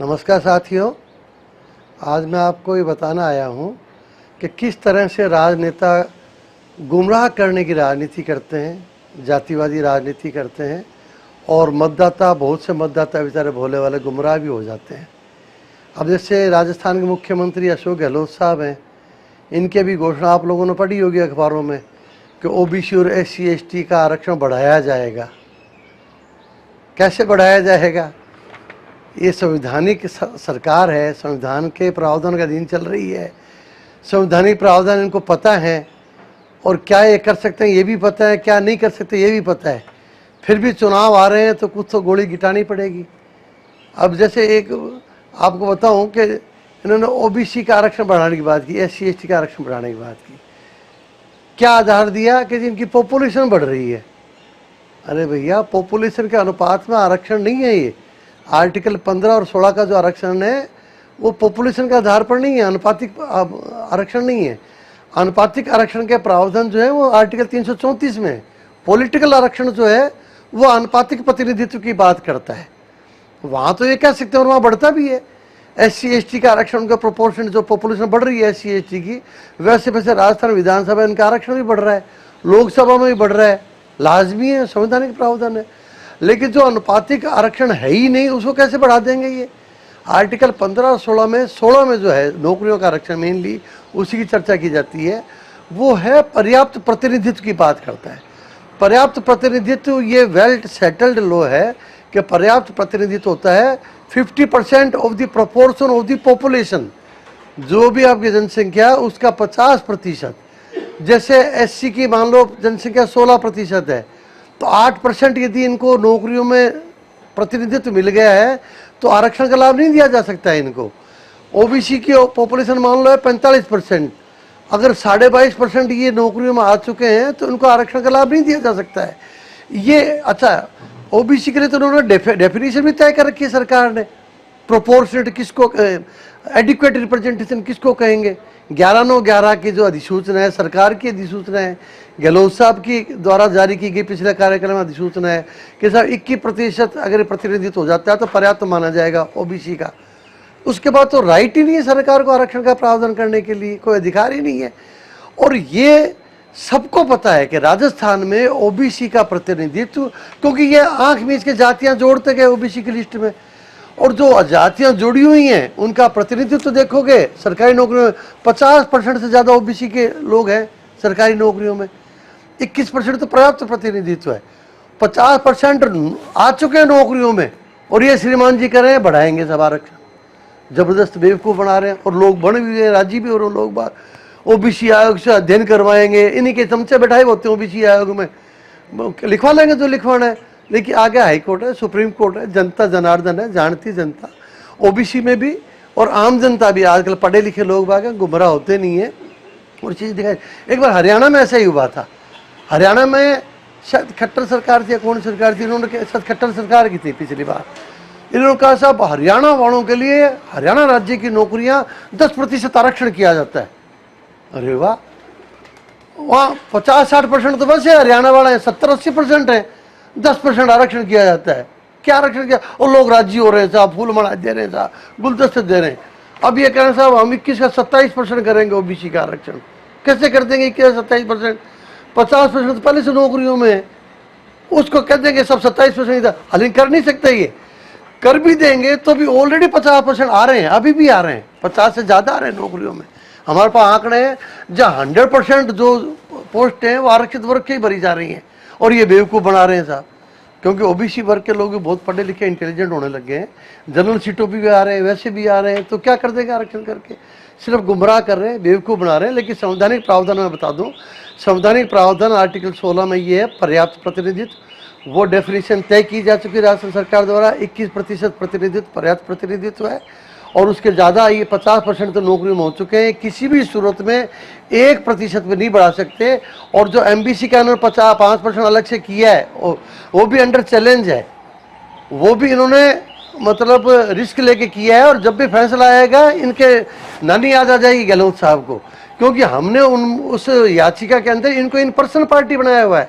नमस्कार साथियों, आज मैं आपको ये बताना आया हूँ कि किस तरह से राजनेता गुमराह करने की राजनीति करते हैं, जातिवादी राजनीति करते हैं और मतदाता, बहुत से मतदाता बेचारे भोले वाले गुमराह भी हो जाते हैं। अब जैसे राजस्थान के मुख्यमंत्री अशोक गहलोत साहब हैं, इनके भी घोषणा आप लोगों ने पढ़ी होगी अखबारों में कि ओबीसी और SC ST का आरक्षण बढ़ाया जाएगा। कैसे बढ़ाया जाएगा? ये संवैधानिक सरकार है, संविधान के प्रावधान का अधीन चल रही है। संवैधानिक प्रावधान इनको पता है और क्या ये कर सकते हैं ये भी पता है, क्या नहीं कर सकते ये भी पता है। फिर भी चुनाव आ रहे हैं तो कुछ तो गोली गिटानी पड़ेगी। अब जैसे एक आपको बताऊं कि इन्होंने OBC का आरक्षण बढ़ाने की बात की, SC ST का आरक्षण बढ़ाने की बात की। क्या आधार दिया कि जिनकी पॉपुलेशन बढ़ रही है। अरे भैया, पॉपुलेशन के अनुपात में आरक्षण नहीं है ये। आर्टिकल 15 और 16 का जो आरक्षण है वो पॉपुलेशन के आधार पर नहीं है, अनुपातिक आरक्षण नहीं है। अनुपातिक आरक्षण के प्रावधान जो है वो आर्टिकल 334 में है। पॉलिटिकल आरक्षण जो है वो अनुपातिक प्रतिनिधित्व की बात करता है। वहाँ तो ये कह सकते हैं और वहाँ बढ़ता भी है। SC ST का आरक्षण का प्रोपोर्शन, जो पॉपुलेशन बढ़ रही है SC ST की, वैसे वैसे राजस्थान विधानसभा इनका आरक्षण भी बढ़ रहा है, लोकसभा में भी बढ़ रहा है। लाजमी है, संवैधानिक प्रावधान है। लेकिन जो अनुपातिक आरक्षण है ही नहीं उसको कैसे बढ़ा देंगे ये? आर्टिकल 15 और 16 में जो है नौकरियों का आरक्षण, मेनली उसी की चर्चा की जाती है। वो है पर्याप्त प्रतिनिधित्व की बात करता है। पर्याप्त प्रतिनिधित्व ये वेल सेटल्ड लॉ है कि पर्याप्त प्रतिनिधित्व होता है 50% of the proportion of the population. जो भी आपकी जनसंख्या उसका 50%। जैसे SC की मान लो जनसंख्या 16% है तो 8% यदि इनको नौकरियों में प्रतिनिधित्व मिल गया है तो आरक्षण का लाभ नहीं दिया जा सकता है इनको। OBC की पॉपुलेशन मान लो है 45%, अगर 22.5% ये नौकरियों में आ चुके हैं तो इनको आरक्षण का लाभ नहीं दिया जा सकता है। ये अच्छा, OBC के लिए तो उन्होंने डेफिनेशन भी तय कर रखी है सरकार ने। प्रोपोर्शनेट किसको, एडिक्वेट रिप्रेजेंटेशन किसको कहेंगे। 11/9/11 की जो अधिसूचना है, सरकार की अधिसूचना है, गहलोत साहब की द्वारा जारी की गई पिछले कार्यक्रम में अधिसूचना है कि साहब 21% अगर प्रतिनिधित्व हो जाता है तो पर्याप्त माना जाएगा OBC का। उसके बाद तो राइट ही नहीं है सरकार को आरक्षण का प्रावधान करने के लिए, कोई अधिकार ही नहीं है। और ये सबको पता है कि राजस्थान में OBC का प्रतिनिधित्व, क्योंकि ये आंख मीच के जातियां जोड़ते गए OBC की लिस्ट में, और जो जातियां जुड़ी हुई हैं उनका प्रतिनिधित्व देखोगे सरकारी नौकरियों में 50% से ज़्यादा OBC के लोग हैं सरकारी नौकरियों में। 21% तो पर्याप्त प्रतिनिधित्व है। 50% आ चुके हैं नौकरियों में और ये श्रीमान जी कह रहे हैं बढ़ाएंगे सब आरक्षण। जबरदस्त बेवकूफ़ बना रहे हैं और लोग बन भी रहे, राजी भी हो रहे लोग बार। OBC आयोग से अध्ययन करवाएंगे, इन्हीं के चमचे बैठाए होते हैं OBC आयोग में, लिखवा लेंगे जो लिखवाना है। लेकिन आगे हाई कोर्ट है, सुप्रीम कोर्ट है, जनता जनार्दन है, जानती जनता। OBC में भी और आम जनता भी, आजकल पढ़े लिखे लोग बाग हैं, गुमराह होते नहीं है। और चीज़ दिखाई, एक बार हरियाणा में ऐसा ही हुआ था। हरियाणा में शायद खट्टर सरकार थी या कौन सरकार थी, इन्होंने शायद खट्टर सरकार की थी पिछली बार। इन्होंने कहा साहब हरियाणा वालों के लिए हरियाणा राज्य की नौकरियां 10% आरक्षण किया जाता है। अरे वाह, वहाँ 50-60% तो बस है हरियाणा वाला है, 70-80% है, 10% आरक्षण किया जाता है। क्या आरक्षण किया? और लोग राजी हो रहे हैं साहब, फूल माला दे रहे हैं साहब, गुलदस्ते दे रहे हैं। अब ये कह रहे हैं साहब हम 21 का 27% करेंगे OBC का आरक्षण। कैसे कर देंगे 21-27%? 50% तो पहले से नौकरियों में है, उसको कह देंगे सब 27%। हालांकि कर नहीं सकते, ये कर भी देंगे तो भी ऑलरेडी 50% आ रहे हैं, अभी भी आ रहे हैं, 50 से ज़्यादा आ रहे हैं नौकरियों में। हमारे पास आंकड़े हैं जहाँ 100% जो पोस्ट हैं वो आरक्षित वर्ग की ही भरी जा रही हैं और ये बेवकूफ़ बना रहे हैं साहब। क्योंकि OBC वर्ग के लोग भी बहुत पढ़े लिखे इंटेलिजेंट होने लगे हैं, जनरल सीटों भी आ रहे हैं, वैसे भी आ रहे हैं, तो क्या कर देंगे आरक्षण करके? सिर्फ गुमराह कर रहे हैं, बेवकूफ़ बना रहे हैं। लेकिन संवैधानिक प्रावधान में बता दूं, संवैधानिक प्रावधान आर्टिकल 16 में ये है पर्याप्त प्रतिनिधित्व। वो डेफिनेशन तय की जा चुकी है राजस्थान सरकार द्वारा, 21% प्रतिनिधित्व पर्याप्त प्रतिनिधित्व है और उसके ज़्यादा ये 50% तो नौकरियों में हो चुके हैं। किसी भी सूरत में 1% में नहीं बढ़ा सकते। और जो MBC का इन्होंने 5% अलग से किया है वो भी अंडर चैलेंज है, वो भी इन्होंने मतलब रिस्क लेके किया है। और जब भी फैसला आएगा इनके नानी याद आ जाएगी गहलोत साहब को, क्योंकि हमने उस याचिका के अंदर इनको इन पर्सन पार्टी बनाया हुआ है।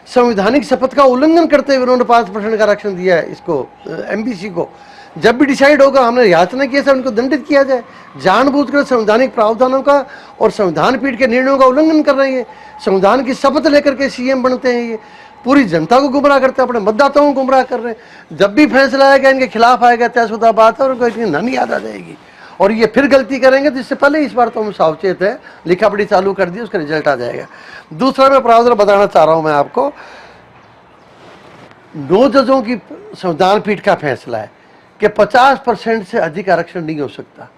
संवैधानिक शपथ का उल्लंघन करते हुए उन्होंने 5% का आरक्षण दिया है इसको, MBC को। जब भी डिसाइड होगा हमने याचना किया सर उनको दंडित किया जाए। जानबूझकर संवैधानिक प्रावधानों का और संविधान पीठ के निर्णयों का उल्लंघन कर रहे हैं। संविधान की शपथ लेकर के सीएम बनते हैं, ये पूरी जनता को गुमराह करते हैं, अपने मतदाताओं को गुमराह कर रहे हैं। जब भी फैसला आएगा इनके खिलाफ आएगा, तयशुदा बात है और उनको इतनी नानी याद आ जाएगी और ये फिर गलती करेंगे। तो इससे पहले इस बार तो हम सावचेत है, लिखा पढ़ी चालू कर दी, उसका रिजल्ट आ जाएगा। दूसरा मैं प्रावधान बताना चाह रहा हूं मैं आपको, 9 जजों की संविधान पीठ का फैसला है कि 50% से अधिक आरक्षण नहीं हो सकता।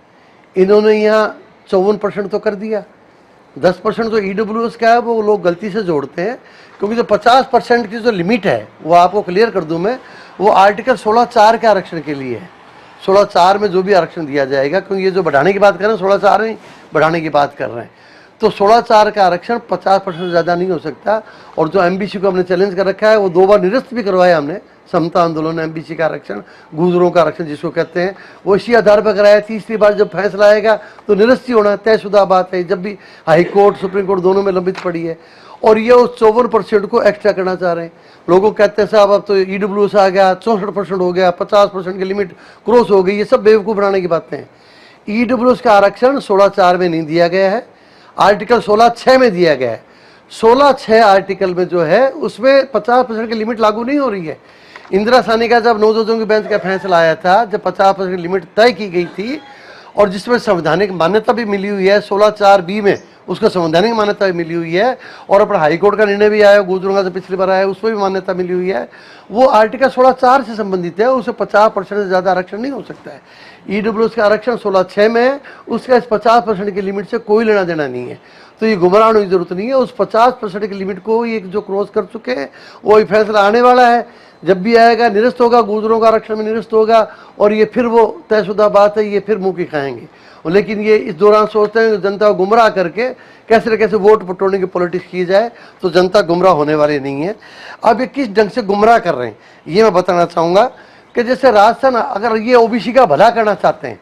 इन्होंने यहाँ 54% तो कर दिया, 10% तो ईडब्ल्यूएस का है, वो लोग गलती से जोड़ते हैं, क्योंकि जो 50% की जो लिमिट है वो आपको क्लियर कर दूं मैं, वो आर्टिकल 16(4) के आरक्षण के लिए है। 16(4) में जो भी आरक्षण दिया जाएगा, क्योंकि ये जो बढ़ाने की बात कर रहे हैं 16(4) में बढ़ाने की बात कर रहे हैं, तो 16(4) का आरक्षण 50% से ज़्यादा नहीं हो सकता। और जो एमबीसी को हमने चैलेंज कर रखा है, वो 2 बार निरस्त भी करवाया हमने, समता आंदोलन एमबीसी का आरक्षण, गुजरों का आरक्षण जिसको कहते हैं, वो इसी आधार पर कराया। तीसरी बार जब फैसला आएगा तो निरस्त ही होना तयशुदा बात है, जब भी हाई कोर्ट सुप्रीम कोर्ट दोनों में लंबित पड़ी है। और ये उस 54% को एक्स्ट्रा करना चाह रहे हैं। लोगों कहते हैं साहब अब तो ईडब्ल्यूएस आ गया, 64% हो गया, 50% की लिमिट क्रॉस हो गई, ये सब बेवकूफ़ बनाने की बातें हैं। ईडब्ल्यूएस का आरक्षण 16(4) में नहीं दिया गया है, आर्टिकल 16(6) में दिया गया है। 16(6) आर्टिकल में जो है उसमें 50% की लिमिट लागू नहीं हो रही है। इंदिरा साहनी का जब 9 जजों की बेंच का फैसला आया था, जब 50% की लिमिट तय की गई थी और जिसमें संवैधानिक मान्यता भी मिली हुई है, 16(4)(b) में उसको संवैधानिक मान्यता भी मिली हुई है, और अपना हाईकोर्ट का निर्णय भी आया गुजरों का जो पिछली बार आया उसमें भी मान्यता मिली हुई है, वो आर्टिकल 16(4) से संबंधित है, उसे 50% से ज़्यादा आरक्षण नहीं हो सकता है। ईडब्ल्यूएस का आरक्षण 16(6) में है, उसका इस 50% की लिमिट से कोई लेना देना नहीं है। तो ये गुमराह होने की जरूरत नहीं है। उस 50% की लिमिट को ये जो क्रॉस कर चुके हैं, वो फैसला आने वाला है, जब भी आएगा निरस्त होगा, गुजरों का आरक्षण में निरस्त होगा, और ये फिर वो तयशुदा बात है, ये फिर मुँह की खाएंगे। लेकिन ये इस दौरान सोचते हैं कि जनता को गुमराह करके कैसे न कैसे वोट बटोरने की पॉलिटिक्स की जाए, तो जनता गुमराह होने वाली नहीं है। अब ये किस ढंग से गुमराह कर रहे हैं ये मैं बताना चाहूँगा कि जैसे राजस्थान, अगर ये ओबीसी का भला करना चाहते हैं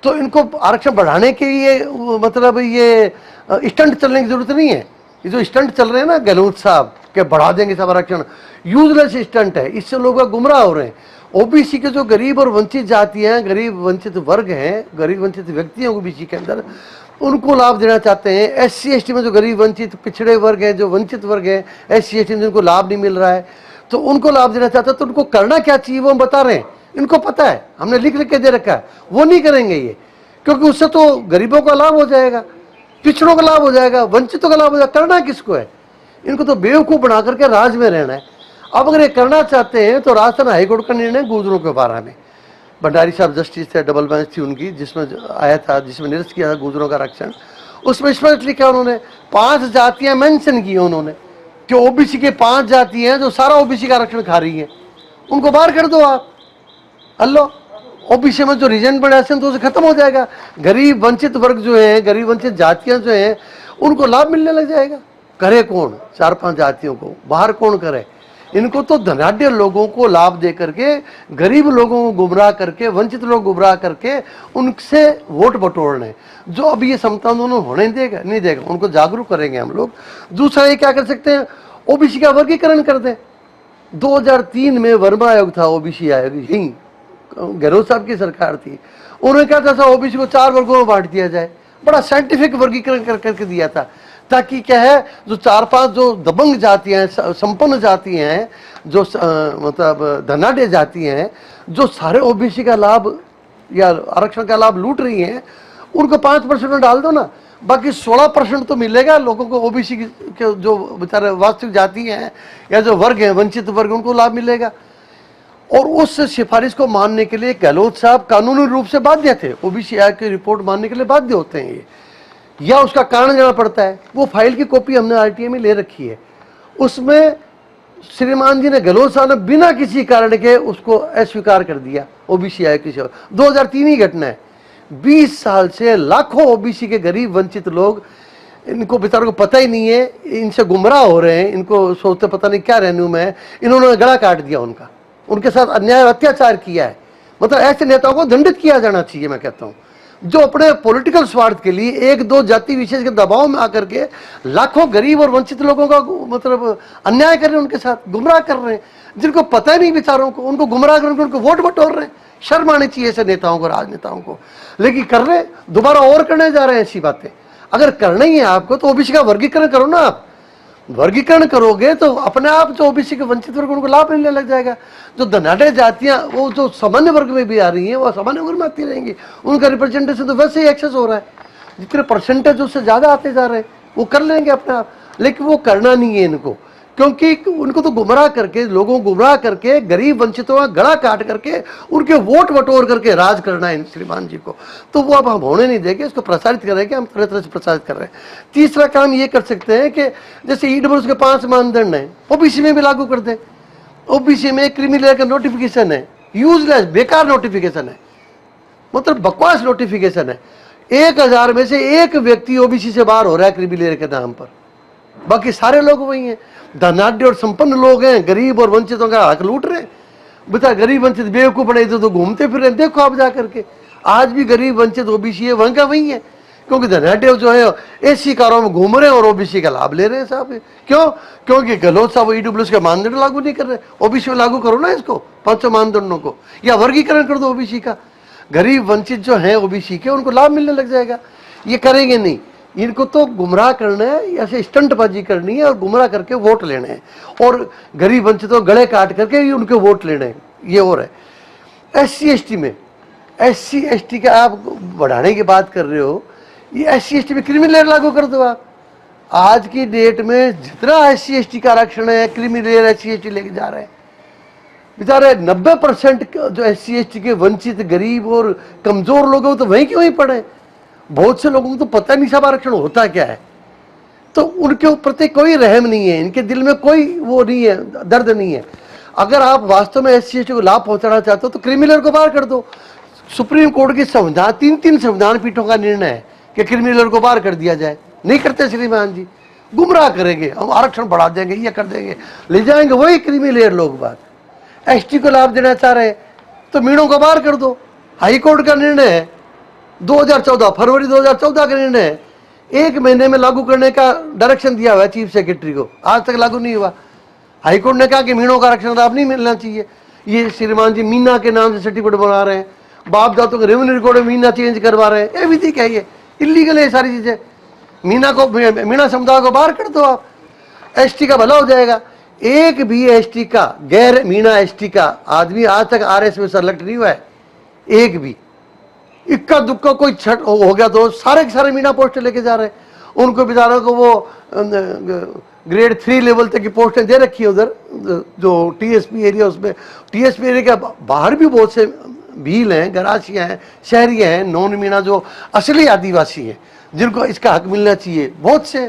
तो इनको आरक्षण बढ़ाने के लिए मतलब ये स्टंट चलने की जरूरत नहीं है। ये जो स्टंट चल रहे हैं ना गहलोत साहब के बढ़ा देंगे सब आरक्षण, यूजलेस स्टंट है, इससे लोग गुमराह हो रहे हैं। ओबीसी के जो गरीब और वंचित जातियां हैं, गरीब वंचित वर्ग हैं, गरीब वंचित व्यक्ति हैं ओबीसी के अंदर, उनको लाभ देना चाहते हैं। एससी एसटी में जो गरीब वंचित पिछड़े वर्ग हैं, जो वंचित वर्ग हैं, एससी एसटी में जिनको लाभ नहीं मिल रहा है, तो उनको लाभ देना चाहते हैं। तो उनको करना क्या चाहिए वो हम बता रहे हैं, इनको पता है, हमने लिख लिख के दे रखा है। वो नहीं करेंगे ये, क्योंकि उससे तो गरीबों का लाभ हो जाएगा, पिछड़ों का लाभ हो जाएगा, वंचितों का लाभ हो जाएगा। करना किसको है? इनको तो बेवकूफ़ बना करके राज में रहना है। अब अगर ये करना चाहते हैं तो राजस्थान हाईकोर्ट का निर्णय गुजरों के बारे में, भंडारी साहब जस्टिस थे, डबल बेंच थी उनकी, जिसमें आया था, जिसमें निरस्त किया था गुजरों का आरक्षण, उसमें स्पष्ट लिखा उन्होंने, 5 जातियां मेंशन की उन्होंने कि ओबीसी के 5 जातियां हैं जो सारा ओबीसी का आरक्षण खा रही हैं, उनको बाहर कर दो आप। अल्लो ओबीसी में जो रिजर्वेशन तो उसे खत्म हो जाएगा। गरीब वंचित वर्ग जो है, गरीब वंचित जातियां जो हैं, उनको लाभ मिलने लग जाएगा। करे कौन? 4-5 जातियों को बाहर कौन करे? इनको तो धनाढ्य लोगों को लाभ दे करके, गरीब लोगों को गुमराह करके, वंचित लोग गुमराह करके उनसे वोट बटोरने, जो अब ये समता आंदोलन होने देगा नहीं देगा, उनको जागरूक करेंगे हम लोग। दूसरा ये क्या कर सकते हैं, ओबीसी का वर्गीकरण कर दें। 2003 में वर्मा आयोग था, ओबीसी आयोग, यही गहलोत साहब की सरकार थी, उन्होंने कहा था ओबीसी को 4 वर्गों में बांट दिया जाए। बड़ा साइंटिफिक वर्गीकरण कर करके दिया था, ताकि क्या है, जो 4-5 जो दबंग जातियां हैं, संपन्न जातियां हैं, जो मतलब धनाढ्य जातियां हैं, जो सारे ओबीसी का लाभ या आरक्षण का लाभ लूट रही हैं, उनको 5% में डाल दो ना, बाकी 16% तो मिलेगा लोगों को। ओबीसी के जो बेचारे वास्तविक जाति हैं या जो वर्ग हैं, वंचित वर्ग, उनको लाभ मिलेगा। और उस सिफारिश को मानने के लिए गहलोत साहब कानूनी रूप से बाध्य थे, ओबीसी आयोग की रिपोर्ट मानने के लिए बाध्य होते हैं ये, या उसका कारण जाना पड़ता है। वो फाइल की कॉपी हमने आरटीआई में ले रखी है, उसमें श्रीमान जी ने, गहलोत साहब ने बिना किसी कारण के उसको अस्वीकार कर दिया ओबीसी आयोग की सेवा। 2003 ही घटना है। 20 साल से लाखों ओबीसी के गरीब वंचित लोग, इनको बेचारों को पता ही नहीं है, इनसे गुमराह हो रहे हैं, इनको सोचते पता नहीं क्या रेन्यू में है, इन्होंने गला काट दिया उनका, उनके साथ अन्याय अत्याचार किया है। मतलब ऐसे नेताओं को दंडित किया जाना चाहिए। मैं कहता हूँ जो अपने पॉलिटिकल स्वार्थ के लिए 1-2 जाति विशेष के दबाव में आकर के लाखों गरीब और वंचित लोगों का मतलब अन्याय कर रहे हैं, उनके साथ गुमराह कर रहे हैं, जिनको पता ही नहीं बेचारों को, उनको गुमराह कर उनको वोट बटोर रहे हैं। शर्म आनी चाहिए ऐसे नेताओं को, राजनेताओं को। लेकिन कर रहे, दोबारा और करने जा रहे हैं ऐसी बातें। अगर करना ही है आपको तो ओबीसी का वर्गीकरण करो ना। आप वर्गीकरण करोगे तो अपने आप जो ओबीसी के वंचित वर्ग उनको लाभ मिलने लग जाएगा। जो धनाढ़ जातियां वो जो सामान्य वर्ग में भी आ रही हैं वो सामान्य वर्ग में आती रहेंगी, उनका रिप्रेजेंटेशन तो वैसे ही एक्सेस हो रहा है। जितने परसेंटेज उससे ज़्यादा आते जा रहे हैं वो कर लेंगे अपने आप। लेकिन वो करना नहीं है इनको, क्योंकि उनको तो गुमराह करके, लोगों को गुमराह करके, गरीब वंचितों का गला काट करके, उनके वोट बटोर करके राज करना है श्रीमान जी को। तो वो अब हम होने नहीं देंगे, इसको प्रसारित करेंगे, हम तरह तरह से प्रसारित कर रहे हैं। तीसरा काम ये कर सकते हैं कि जैसे ईडब्ल्यूएस के 5 मानदंड हैं, ओबीसी में भी लागू कर दें। ओबीसी में क्रीमी लेयर का नोटिफिकेशन है, यूजलेस, बेकार नोटिफिकेशन है, मतलब बकवास नोटिफिकेशन है। 1000 में से एक व्यक्ति ओबीसी से बाहर हो रहा है क्रीमी लेयर के नाम पर, बाकी सारे लोग वही हैं। धनाढ़ और संपन्न लोग हैं, गरीब और वंचितों का हक लूट रहे हैं। बता, गरीब वंचित बेवकूफ बने तो घूमते फिर रहे। देखो आप जाकर के, आज भी गरीब वंचित ओबीसी है, वहां का वही है, क्योंकि धनाढ़ जो है एसी कारों में घूम रहे हैं और ओबीसी का लाभ ले रहे हैं साहब। क्यों? क्योंकि गहलोत साहब ईडब्ल्यूएस के मानदंड लागू नहीं कर रहे। ओबीसी में लागू करो ना इसको, 5 मानदंडों को, या वर्गीकरण कर दो ओबीसी का। गरीब वंचित जो है ओबीसी के, उनको लाभ मिलने लग जाएगा। ये करेंगे नहीं, इनको तो गुमराह करना है, ऐसे स्टंटबाजी करनी है और गुमराह करके वोट लेने हैं, और गरीब वंचितों गले काट करके ही उनके वोट लेने हैं। ये और है। SC ST में, SC ST का आप बढ़ाने की बात कर रहे हो, ये SC ST में क्रीमी लेयर लागू कर दो आप। आज की डेट में जितना SC ST का आरक्षण है, क्रीमी लेयर SC ST लेके जा रहे हैं बेचारे। 90% जो SC ST के वंचित, गरीब और कमजोर लोग हैं, तो वहीं के वहीं पड़े। बहुत से लोगों को तो पता नहीं सब आरक्षण होता क्या है, तो उनके प्रति कोई रहम नहीं है, इनके दिल में कोई वो नहीं है, दर्द नहीं है। अगर आप वास्तव में SC ST को लाभ पहुंचाना चाहते हो तो क्रिमिनल को बाहर कर दो। सुप्रीम कोर्ट की संविधान, 3 संविधान पीठों का निर्णय है कि क्रिमिनल को बाहर कर दिया जाए। नहीं करते श्रीमान जी, गुमराह करेंगे, हम आरक्षण बढ़ा देंगे, ये कर देंगे, ले जाएंगे वही क्रिमिनल लोग। बात ST को लाभ देना चाह रहे तो मीणों को बाहर कर दो। हाई कोर्ट का निर्णय है, 2014 फरवरी 2014 का निर्णय है, 1 महीने में लागू करने का डायरेक्शन दिया हुआ है चीफ सेक्रेटरी को, आज तक लागू नहीं हुआ। हाईकोर्ट ने कहा कि मीणों का आरक्षण लाभ नहीं मिलना चाहिए। ये श्रीमान जी मीना के नाम से सर्टिफिकेट बना रहे हैं, बाप दादों के रेवेन्यू रिकॉर्ड में मीना चेंज करवा रहे हैं, ये विधि क्या है? ये इलीगल है ये सारी चीजें। मीणा समुदाय को बाहर कर दो आप, ST का भला हो जाएगा। एक भी ST का, गैर मीणा ST का आदमी आज तक RS में सेलेक्ट नहीं हुआ है, एक भी। इक्का दुक्का कोई छठ हो गया तो सारे के सारे मीणा पोस्ट लेके जा रहे हैं। उनको बेचारों को वो ग्रेड 3 लेवल तक की पोस्टें दे रखी है उधर जो TSP एरिया, उसमें TSP एरिया के बाहर भी बहुत से भील हैं, गरासियाँ हैं, शहरियाँ हैं, नॉन मीणा जो असली आदिवासी हैं, जिनको इसका हक मिलना चाहिए। बहुत से,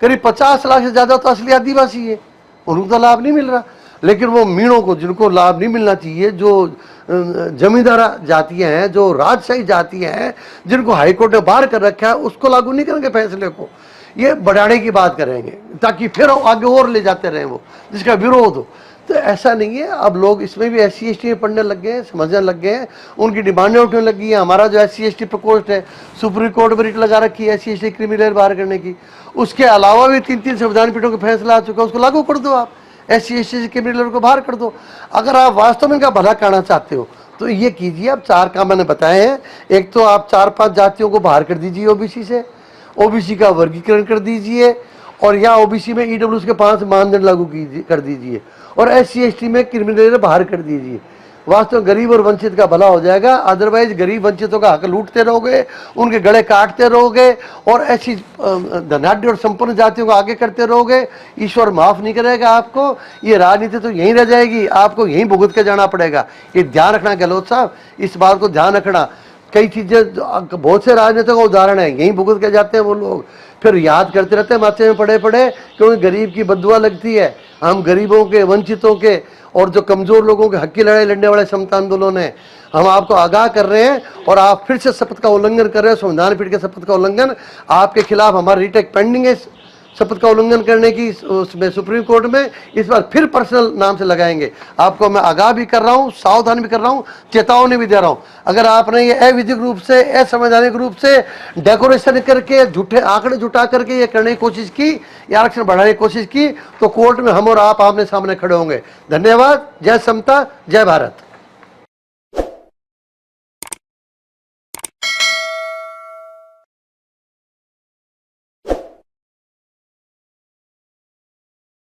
करीब 50 लाख से ज़्यादा तो असली आदिवासी है, उनको तो लाभ नहीं मिल रहा। लेकिन वो मीणों को, जिनको लाभ नहीं मिलना चाहिए, जो जमींदारा जातियां हैं, जो राजशाही जातियां हैं, जिनको हाईकोर्ट ने बाहर कर रखा है, उसको लागू नहीं करेंगे फैसले को। ये बढ़ाने की बात करेंगे ताकि फिर आगे और ले जाते रहें वो, जिसका विरोध हो। तो ऐसा नहीं है। अब लोग इसमें भी SC ST में पढ़ने लग गए हैं, समझने लग गए हैं, उनकी डिमांडें उठने लगी हैं। हमारा जो SC ST प्रकोष्ठ है, सुप्रीम कोर्ट में रिट लगा रखी है SC ST क्रिमिनल बाहर करने की। उसके अलावा भी 3 संविधान पीठों का फैसला आ चुका है, उसको लागू कर दो आप। SC ST क्रिमिनल को बाहर कर दो। अगर आप वास्तव में इनका भला करना चाहते हो तो ये कीजिए। आप 4 काम मैंने बताए हैं। एक तो आप 4-5 जातियों को बाहर कर दीजिए OBC से, OBC का वर्गीकरण कर दीजिए, और या OBC में EWS के 5 मानदंड लागू कर दीजिए, और SC ST में क्रिमिनल बाहर कर दीजिए। वास्तव में गरीब और वंचित का भला हो जाएगा। अदरवाइज गरीब वंचितों का हक लूटते रहोगे, उनके गले काटते रहोगे, और ऐसी धनाढ़ और संपन्न जातियों को आगे करते रहोगे। ईश्वर माफ नहीं करेगा आपको। ये राजनीति तो यहीं रह जाएगी, आपको यहीं भुगत के जाना पड़ेगा। ये ध्यान रखना गहलोत साहब, इस बात को ध्यान रखना। कई चीजें, बहुत से राजनेताओं का उदाहरण है, यहीं भुगत के जाते हैं वो लोग, फिर याद करते रहते हैं माथे में पड़े पड़े, क्योंकि गरीब की बददुआ लगती है। हम गरीबों के, वंचितों के और जो कमजोर लोगों के हक की लड़ाई लड़ने वाले समता आंदोलन है, हम आपको आगाह कर रहे हैं, और आप फिर से शपथ का उल्लंघन कर रहे हैं, संविधान पीठ के शपथ का उल्लंघन। आपके खिलाफ हमारा रिटेक पेंडिंग है शपथ का उल्लंघन करने की, उसमें सुप्रीम कोर्ट में। इस बार फिर पर्सनल नाम से लगाएंगे। आपको मैं आगाह भी कर रहा हूं, सावधान भी कर रहा हूं, चेतावनी भी दे रहा हूं। अगर आपने ये अविधिक रूप से, असंवैधानिक रूप से डेकोरेशन करके, झूठे आंकड़े जुटा करके ये करने की कोशिश की, या आरक्षण बढ़ाने की कोशिश की, तो कोर्ट में हम और आप आमने सामने खड़े होंगे। धन्यवाद। जय समता, जय भारत।